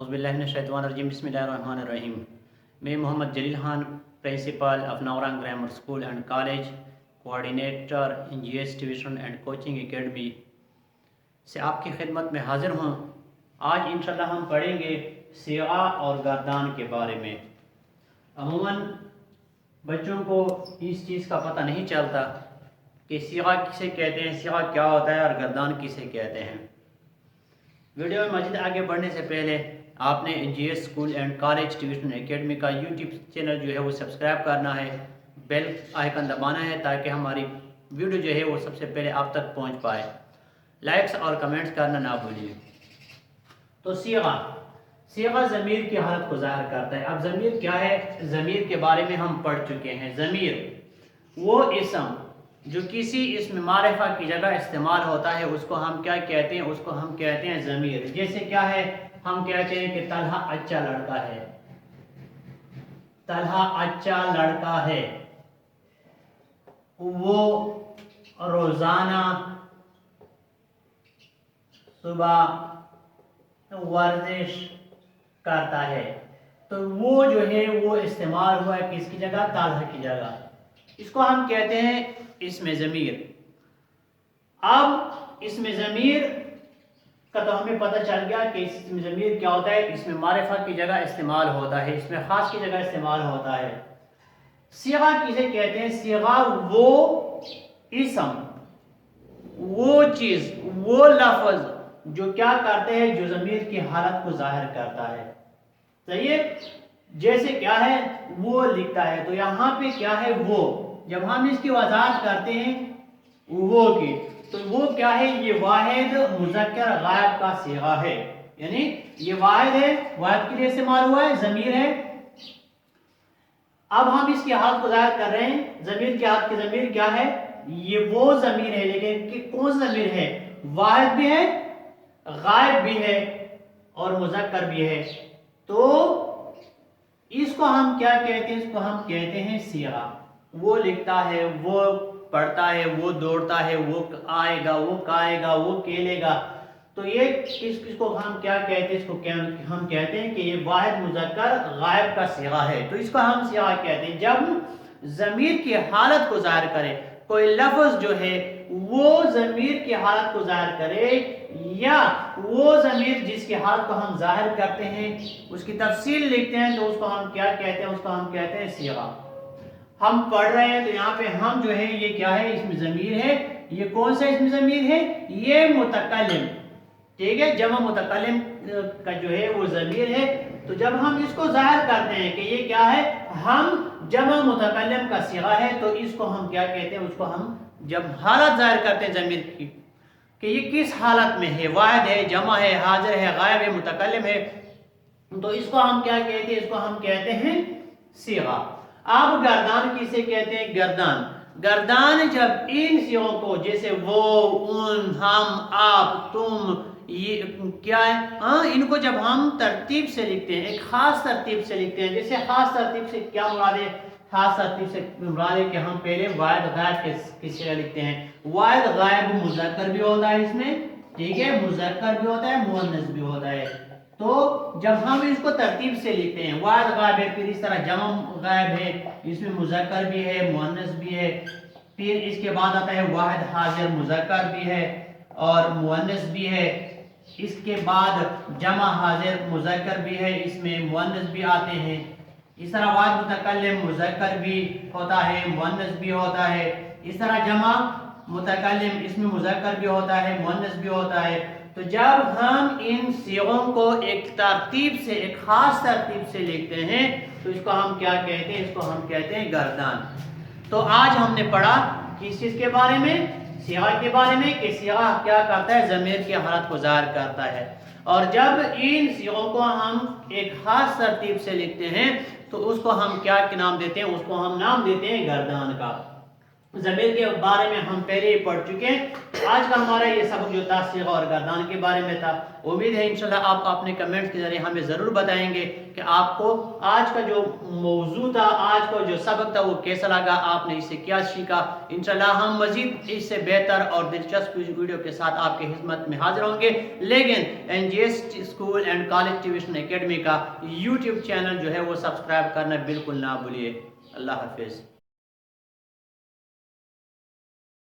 बिस्मिल्लाहिर्रहमानिर्रहीम बिस्मिल्लाहिर्रहमानिर्रहीम। मैं Mohammad Jalil Khan, principal of Nauran grammar school and college, coordinator NGS tuition and coaching academy से आपकी खिदमत में हाज़िर हूँ। आज इंशाल्लाह हम पढ़ेंगे सिगा और गर्दान के बारे में। अमूमन बच्चों को इस चीज़ का पता नहीं चलता कि सिगा किसे कहते हैं, सिगा क्या होता है और गर्दान किसे कहते हैं। वीडियो में मज़ीद आगे बढ़ने से पहले आपने NGS school and college tuition academy का यूट्यूब चैनल जो है वो सब्सक्राइब करना है, बेल आइकन दबाना है ताकि हमारी वीडियो जो है वो सबसे पहले आप तक पहुंच पाए। लाइक्स और कमेंट्स करना ना भूलिए। तो सिगा ज़मीर की हालत को ज़ाहिर करता है। अब ज़मीर क्या है, ज़मीर के बारे में हम पढ़ चुके हैं। ज़मीर वो इसम जो किसी इसम मारिफा की जगह इस्तेमाल होता है उसको हम क्या कहते हैं, उसको हम कहते हैं ज़मीर। जैसे क्या है, हम कहते हैं कि तलहा अच्छा लड़का है, तलहा अच्छा लड़का है, वो रोजाना सुबह वर्जिश करता है। तो वो जो है वो इस्तेमाल हुआ है किसकी जगह, तलहा की जगह। इसको हम कहते हैं इसमें ज़मीर। अब इसमें ज़मीर का तो हमें पता चल गया कि इसमें ज़मीर क्या होता है, इसमें मारिफा की जगह इस्तेमाल होता है, इसमें ख़ास की जगह इस्तेमाल होता है। सिगा किसे कहते हैं, सिगा वो इसम, वो चीज़, वो लफ्ज़ जो क्या करते हैं, जो ज़मीर की हालत को ज़ाहिर करता है। सही है। जैसे क्या है, वो लिखता है, तो यहाँ पे क्या है, वो। जब हम इसकी वजाहत करते हैं वो की, तो वो क्या है, ये वाहिद मुज़क्कर गायब का सिगा है, यानी ये वाहिद है, वाहिद के लिए इस्तेमाल हुआ है, ज़मीर है। अब हम इसकी हालत को ज़ाहिर कर रहे हैं, ज़मीर की हालत की ज़मीर क्या है, ये वो ज़मीर है, लेकिन कि कौन सा ज़मीर है, वाहिद भी है, गायब भी है और मुज़क्कर भी है। तो इसको हम क्या कहते हैं, इसको हम कहते हैं सिगा। वो लिखता है, वो पढ़ता है, वो दौड़ता है, वो आएगा, वो खाएगा, वो खेलेगा। तो ये इसको हम क्या कहते हैं, इसको क्या हम कहते हैं कि ये वाहिद मुज़क्कर गायब का सिगा है। तो इसको हम सिगा कहते हैं जब ज़मीर की हालत को ज़ाहिर करे, कोई लफ्ज़ जो है वो ज़मीर की हालत को ज़ाहिर करे, या वो ज़मीर जिसकी हालत को हम ज़ाहिर करते हैं उसकी तफसील लिखते हैं, तो उसको हम क्या कहते हैं, उसको हम कहते हैं सिगा। हम पढ़ रहे हैं तो यहाँ पे हम जो है ये क्या है, इसमें ज़मीर है। ये कौन सा इसमें ज़मीर है, ये मुतकल्लिम, ठीक है, जमा मुतकल्लिम का जो है वो ज़मीर है। तो जब हम इसको ज़ाहिर करते हैं कि ये क्या है, हम जमा मुतकल्लिम का सिगा है, तो इसको हम क्या कहते हैं, उसको हम जब हालत ज़ाहिर करते हैं ज़मीर की कि ये किस हालत में है, वाहिद है, जमा है, हाजिर है, गायब है, मुतकल्लिम है, तो इसको हम क्या कहते हैं, इसको हम कहते हैं सिगा। अब गर्दान किसे कहते हैं, गर्दान। गर्दान जब इन सिगों को, जैसे वो, उन, हम, आप, तुम, ये क्या है, हाँ, इनको जब हम तरतीब से लिखते हैं, एक खास तरतीब से लिखते हैं। जैसे खास तरतीब से क्या मुराद है, खास तरतीब से मुराद है कि हम पहले वाहिद गायब किस जगह लिखते हैं। वाहिद गायब मुज़क्कर भी होता है इसमें, ठीक है, मुज़क्कर भी होता है, मुअन्नस भी होता है। तो जब हम इसको तरतीब से लिखते हैं, वाहिद गायब है, फिर इस तरह जमा गायब है, इसमें मुज़क्कर भी है, मुअन्नस भी है, फिर इसके बाद आता है वाहिद हाजिर, मुज़क्कर भी है और मुअन्नस भी है। इसके बाद जमा हाजिर मुज़क्कर भी है, इसमें मुअन्नस भी आते हैं। इस तरह वाहिद मुतकल्लिम मुज़क्कर भी होता है, मुअन्नस भी होता है। इस तरह जमा मुतकल्लिम, इसमें मुज़क्कर भी होता है, मुअन्नस भी होता है। तो जब हम इन सिगों को एक तरतीब से, एक खास तरतीब से लिखते हैं, तो इसको हम क्या कहते हैं, इसको हम कहते हैं गर्दान। तो आज हमने पढ़ा किस चीज़ के बारे में, सिगा के बारे में, कि सिगा क्या करता है, ज़मीर की हालत को ज़ाहिर करता है। और जब इन सिगों को हम एक खास तरतीब से लिखते हैं तो उसको हम क्या नाम देते हैं, उसको हम नाम देते हैं गर्दान का। ضمیر کے بارے میں ہم پہلے ہی پڑھ چکے ہیں۔ آج کا ہمارا یہ سبق جو تھا صیغہ اور گردان کے بارے میں تھا۔ امید ہے انشاءاللہ آپ اپنے کمنٹ کے ذریعے ہمیں ضرور بتائیں گے کہ آپ کو آج کا جو موضوع تھا، آج کا جو سبق تھا وہ کیسا لگا، آپ نے اس سے کیا سیکھا۔ انشاءاللہ ہم مزید اس سے بہتر اور دلچسپ ویڈیو کے ساتھ آپ کی خدمت میں حاضر ہوں گے، لیکن NGS school and college tuition academy کا یوٹیوب چینل جو ہے وہ سبسکرائب کرنا بالکل نہ بھولیے۔ اللہ حافظ۔